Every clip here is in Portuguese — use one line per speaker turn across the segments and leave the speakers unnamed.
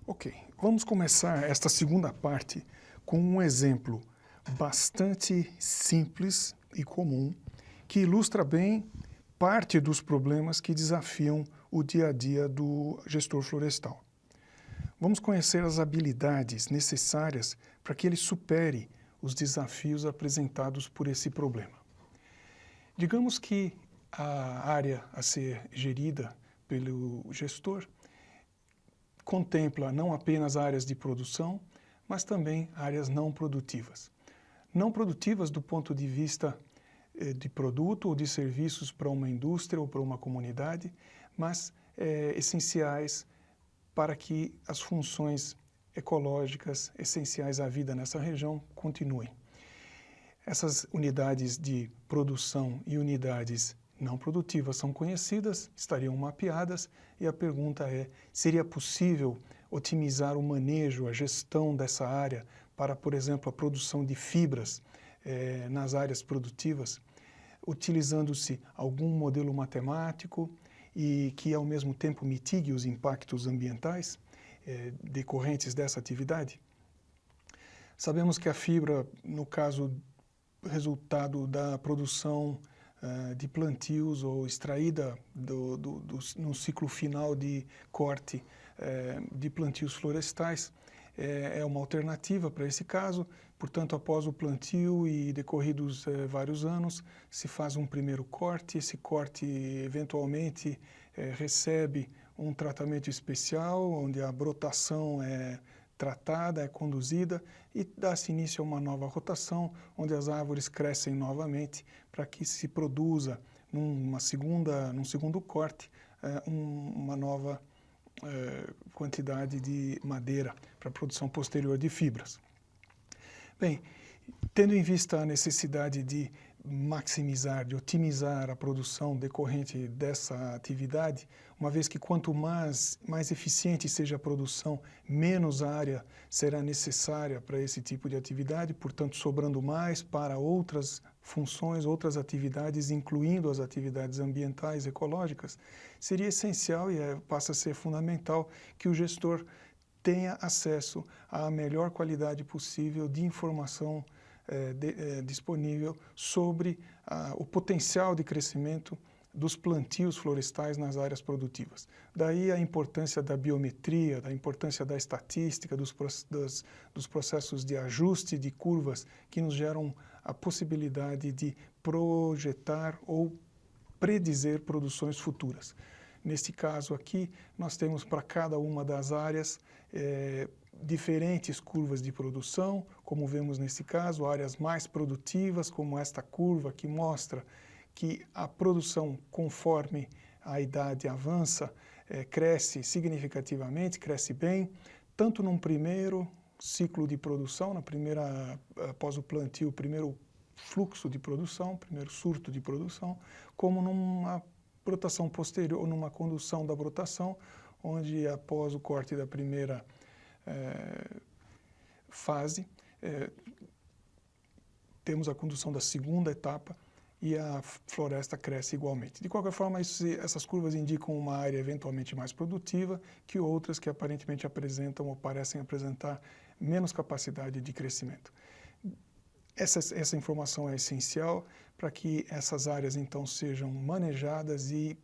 Ok, vamos começar esta segunda parte com um exemplo bastante simples e comum que ilustra bem parte dos problemas que desafiam o dia a dia do gestor florestal. Vamos conhecer as habilidades necessárias para que ele supere os desafios apresentados por esse problema. Digamos que a área a ser gerida pelo gestor contempla não apenas áreas de produção, mas também áreas não produtivas. Não produtivas do ponto de vista de produto ou de serviços para uma indústria ou para uma comunidade, mas essenciais para que as funções ecológicas essenciais à vida nessa região continuem. Essas unidades de produção e unidades não produtivas são conhecidas, estariam mapeadas, e a pergunta é, seria possível otimizar o manejo, a gestão dessa área para, por exemplo, a produção de fibras nas áreas produtivas, utilizando-se algum modelo matemático e que, ao mesmo tempo, mitigue os impactos ambientais decorrentes dessa atividade? Sabemos que a fibra, no caso resultado da produção de plantios ou extraída no ciclo final de corte de plantios florestais, é uma alternativa para esse caso. Portanto, após o plantio e decorridos vários anos, se faz um primeiro corte. Esse corte, eventualmente, recebe um tratamento especial, onde a brotação é tratada, é conduzida e dá-se início a uma nova rotação, onde as árvores crescem novamente para que se produza num segundo corte uma nova quantidade de madeira para a produção posterior de fibras. Bem, tendo em vista a necessidade de maximizar, de otimizar a produção decorrente dessa atividade, uma vez que quanto mais eficiente seja a produção, menos área será necessária para esse tipo de atividade, portanto, sobrando mais para outras funções, outras atividades, incluindo as atividades ambientais, ecológicas, seria essencial e passa a ser fundamental que o gestor tenha acesso à melhor qualidade possível de informação disponível sobre o potencial de crescimento dos plantios florestais nas áreas produtivas. Daí a importância da biometria, da importância da estatística, dos processos de ajuste de curvas que nos geram a possibilidade de projetar ou predizer produções futuras. Neste caso aqui, nós temos para cada uma das áreas diferentes curvas de produção, como vemos nesse caso, áreas mais produtivas, como esta curva que mostra que a produção, conforme a idade avança, cresce significativamente, cresce bem, tanto num primeiro ciclo de produção, após o plantio, o primeiro fluxo de produção, primeiro surto de produção, como numa brotação posterior, ou numa condução da brotação, onde após o corte da primeira fase, temos a condução da segunda etapa e a floresta cresce igualmente. De qualquer forma, essas curvas indicam uma área eventualmente mais produtiva que outras que aparentemente apresentam ou parecem apresentar menos capacidade de crescimento. Essa informação é essencial para que essas áreas, então, sejam manejadas e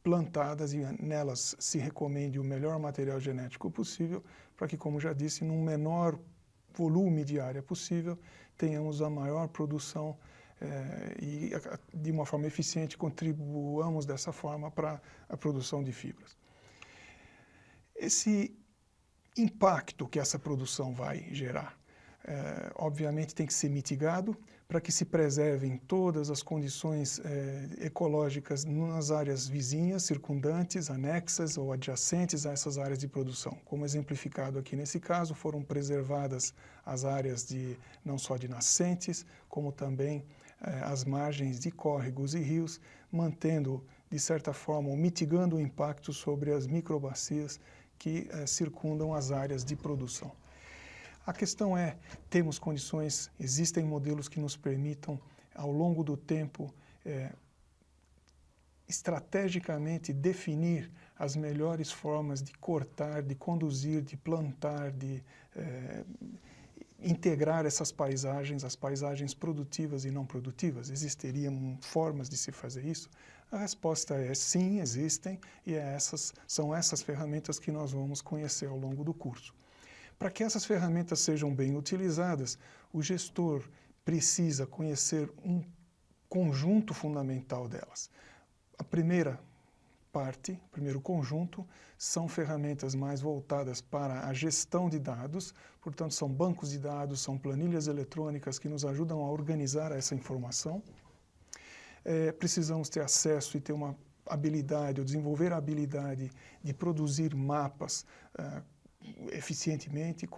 plantadas e nelas se recomende o melhor material genético possível para que, como já disse, num menor volume de área possível, tenhamos a maior produção e, de uma forma eficiente, contribuamos dessa forma para a produção de fibras. Esse impacto que essa produção vai gerar, obviamente, tem que ser mitigado para que se preservem todas as condições ecológicas nas áreas vizinhas, circundantes, anexas ou adjacentes a essas áreas de produção. Como exemplificado aqui nesse caso, foram preservadas as áreas não só de nascentes, como também as margens de córregos e rios, mantendo, de certa forma, ou mitigando o impacto sobre as microbacias que circundam as áreas de produção. A questão é, temos condições, existem modelos que nos permitam, ao longo do tempo, estrategicamente definir as melhores formas de cortar, de conduzir, de plantar, de integrar essas paisagens, as paisagens produtivas e não produtivas? Existiriam formas de se fazer isso? A resposta é sim, existem, e são essas ferramentas que nós vamos conhecer ao longo do curso. Para que essas ferramentas sejam bem utilizadas, o gestor precisa conhecer um conjunto fundamental delas. A primeira parte, o primeiro conjunto, são ferramentas mais voltadas para a gestão de dados, portanto, são bancos de dados, são planilhas eletrônicas que nos ajudam a organizar essa informação. Precisamos ter acesso e ter uma habilidade, ou desenvolver a habilidade de produzir mapas eficientemente,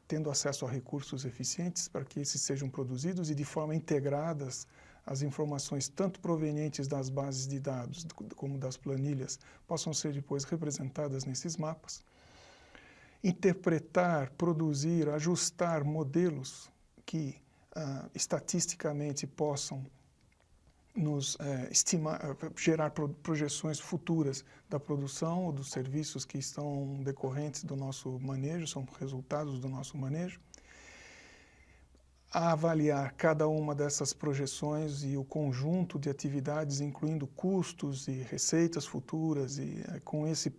tendo acesso a recursos eficientes para que esses sejam produzidos e de forma integradas as informações, tanto provenientes das bases de dados como das planilhas, possam ser depois representadas nesses mapas. Interpretar, produzir, ajustar modelos que estatisticamente possam nos gerar projeções futuras da produção ou dos serviços que estão decorrentes do nosso manejo, são resultados do nosso manejo. A avaliar cada uma dessas projeções e o conjunto de atividades, incluindo custos e receitas futuras, e com esse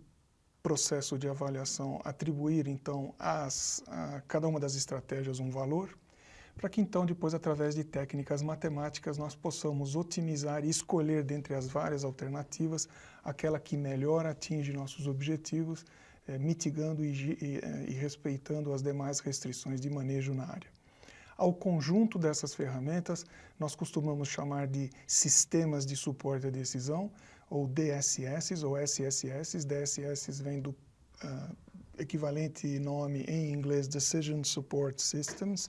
processo de avaliação atribuir, então, a cada uma das estratégias um valor, para que, então, depois, através de técnicas matemáticas, nós possamos otimizar e escolher dentre as várias alternativas aquela que melhor atinge nossos objetivos, mitigando e respeitando as demais restrições de manejo na área. Ao conjunto dessas ferramentas, nós costumamos chamar de sistemas de suporte à decisão, ou DSS ou SSS. DSS vem do equivalente nome em inglês Decision Support Systems,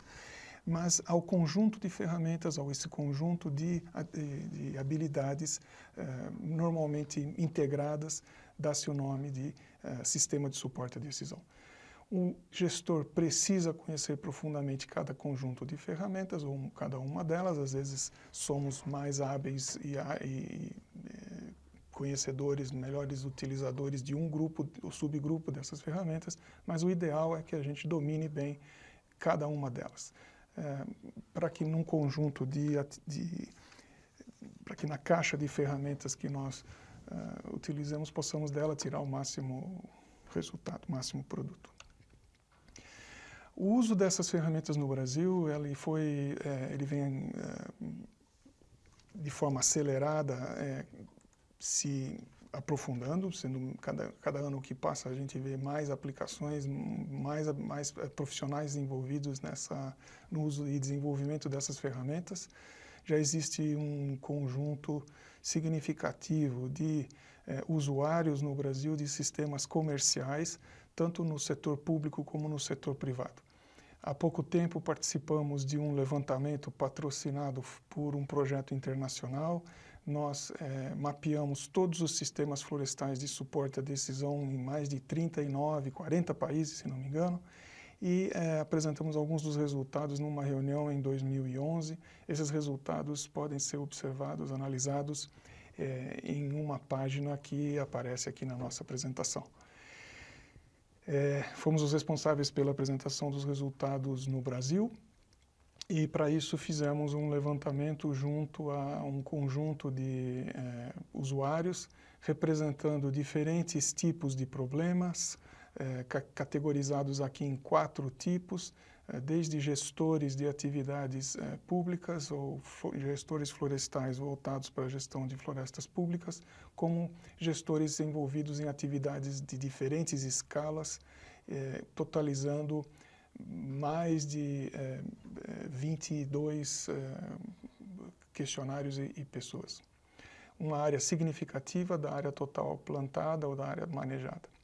mas ao conjunto de ferramentas, ou esse conjunto de habilidades normalmente integradas, dá-se o nome de sistema de suporte à decisão. O gestor precisa conhecer profundamente cada conjunto de ferramentas, ou cada uma delas. Às vezes somos mais hábeis e conhecedores, melhores utilizadores de um grupo ou subgrupo dessas ferramentas, mas o ideal é que a gente domine bem cada uma delas. Para que num conjunto para que na caixa de ferramentas que nós utilizamos, possamos dela tirar o máximo resultado, o máximo produto. O uso dessas ferramentas no Brasil, ele vem de forma acelerada, se aprofundando, sendo cada ano que passa a gente vê mais aplicações, mais profissionais envolvidos no uso e desenvolvimento dessas ferramentas. Já existe um conjunto significativo de usuários no Brasil de sistemas comerciais, tanto no setor público como no setor privado. Há pouco tempo participamos de um levantamento patrocinado por um projeto internacional. Nós mapeamos todos os sistemas florestais de suporte à decisão em mais de 39, 40 países, se não me engano, e apresentamos alguns dos resultados numa reunião em 2011. Esses resultados podem ser observados, analisados em uma página que aparece aqui na nossa apresentação. Fomos os responsáveis pela apresentação dos resultados no Brasil e, para isso, fizemos um levantamento junto a um conjunto de usuários representando diferentes tipos de problemas, categorizados aqui em 4 tipos, desde gestores de atividades públicas ou gestores florestais voltados para a gestão de florestas públicas, como gestores envolvidos em atividades de diferentes escalas, totalizando mais de 22 questionários e pessoas. Uma área significativa da área total plantada ou da área manejada.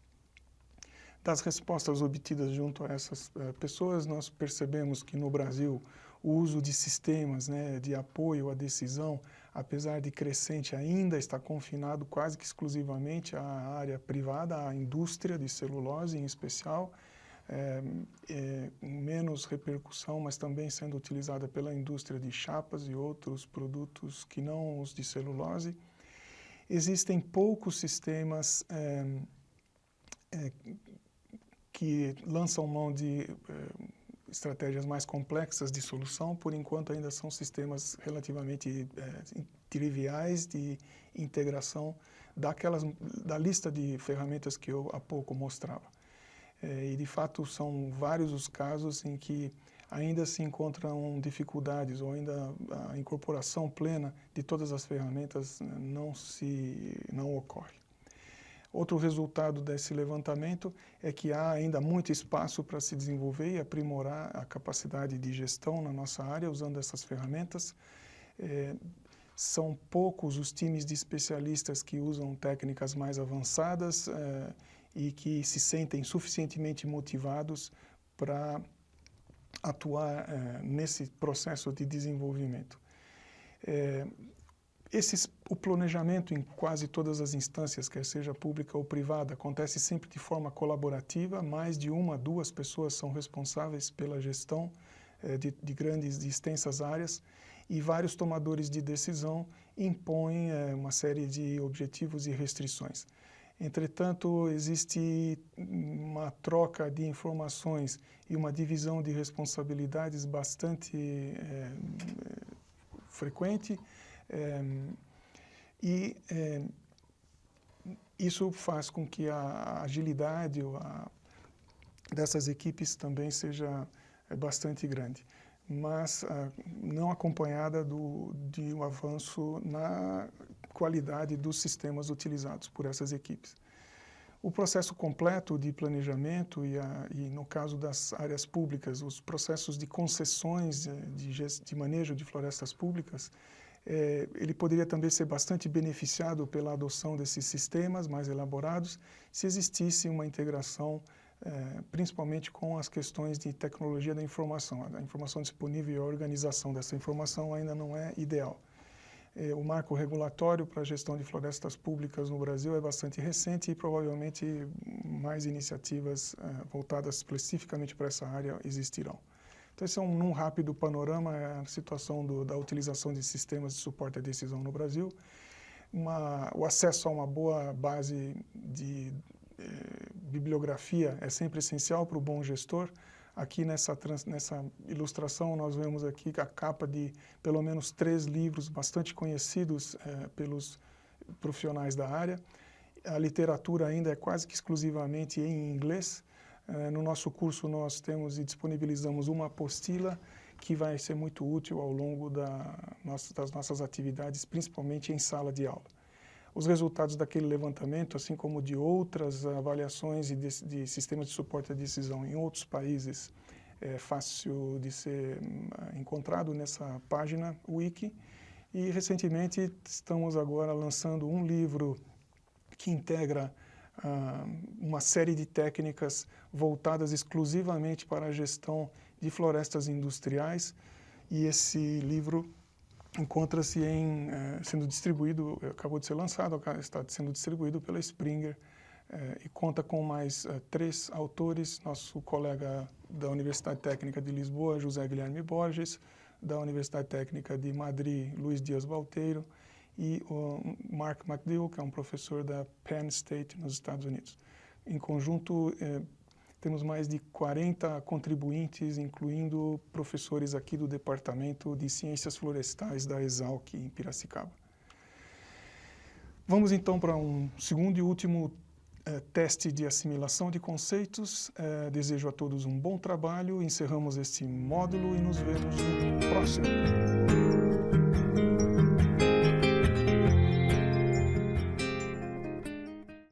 Das respostas obtidas junto a essas pessoas, nós percebemos que no Brasil o uso de sistemas de apoio à decisão, apesar de crescente, ainda está confinado quase que exclusivamente à área privada, à indústria de celulose em especial, menos repercussão, mas também sendo utilizada pela indústria de chapas e outros produtos que não os de celulose. Existem poucos sistemas que lançam mão de estratégias mais complexas de solução. Por enquanto ainda são sistemas relativamente triviais de integração da lista de ferramentas que eu há pouco mostrava. E de fato são vários os casos em que ainda se encontram dificuldades ou ainda a incorporação plena de todas as ferramentas não ocorre. Outro resultado desse levantamento é que há ainda muito espaço para se desenvolver e aprimorar a capacidade de gestão na nossa área usando essas ferramentas. São poucos os times de especialistas que usam técnicas mais avançadas e que se sentem suficientemente motivados para atuar nesse processo de desenvolvimento. O planejamento em quase todas as instâncias, quer seja pública ou privada, acontece sempre de forma colaborativa. Mais de uma, duas pessoas são responsáveis pela gestão de grandes, de extensas áreas, e vários tomadores de decisão impõem uma série de objetivos e restrições. Entretanto, existe uma troca de informações e uma divisão de responsabilidades bastante frequente, isso faz com que a agilidade dessas equipes também seja bastante grande, mas não acompanhada de um avanço na qualidade dos sistemas utilizados por essas equipes. O processo completo de planejamento e no caso das áreas públicas, os processos de concessões de manejo de florestas públicas, ele poderia também ser bastante beneficiado pela adoção desses sistemas mais elaborados se existisse uma integração, principalmente com as questões de tecnologia da informação. A informação disponível e a organização dessa informação ainda não é ideal. O marco regulatório para a gestão de florestas públicas no Brasil é bastante recente e provavelmente mais iniciativas voltadas especificamente para essa área existirão. Então, esse é num rápido panorama, a situação da utilização de sistemas de suporte à decisão no Brasil. O acesso a uma boa base de bibliografia é sempre essencial para o bom gestor. Aqui nessa ilustração nós vemos aqui a capa de pelo menos 3 livros bastante conhecidos pelos profissionais da área. A literatura ainda é quase que exclusivamente em inglês. No nosso curso nós temos e disponibilizamos uma apostila que vai ser muito útil ao longo das nossas atividades, principalmente em sala de aula. Os resultados daquele levantamento, assim como de outras avaliações de sistemas de suporte à decisão em outros países, é fácil de ser encontrado nessa página wiki. E recentemente estamos agora lançando um livro que integra uma série de técnicas voltadas exclusivamente para a gestão de florestas industriais, e esse livro encontra-se sendo distribuído, acabou de ser lançado, está sendo distribuído pela Springer, e conta com mais 3 autores: nosso colega da Universidade Técnica de Lisboa, José Guilherme Borges, da Universidade Técnica de Madrid, Luiz Dias Balteiro, e o Mark McDill, que é um professor da Penn State, nos Estados Unidos. Em conjunto, temos mais de 40 contribuintes, incluindo professores aqui do Departamento de Ciências Florestais da Exalc, em Piracicaba. Vamos então para um segundo e último teste de assimilação de conceitos. Desejo a todos um bom trabalho, encerramos este módulo e nos vemos no próximo.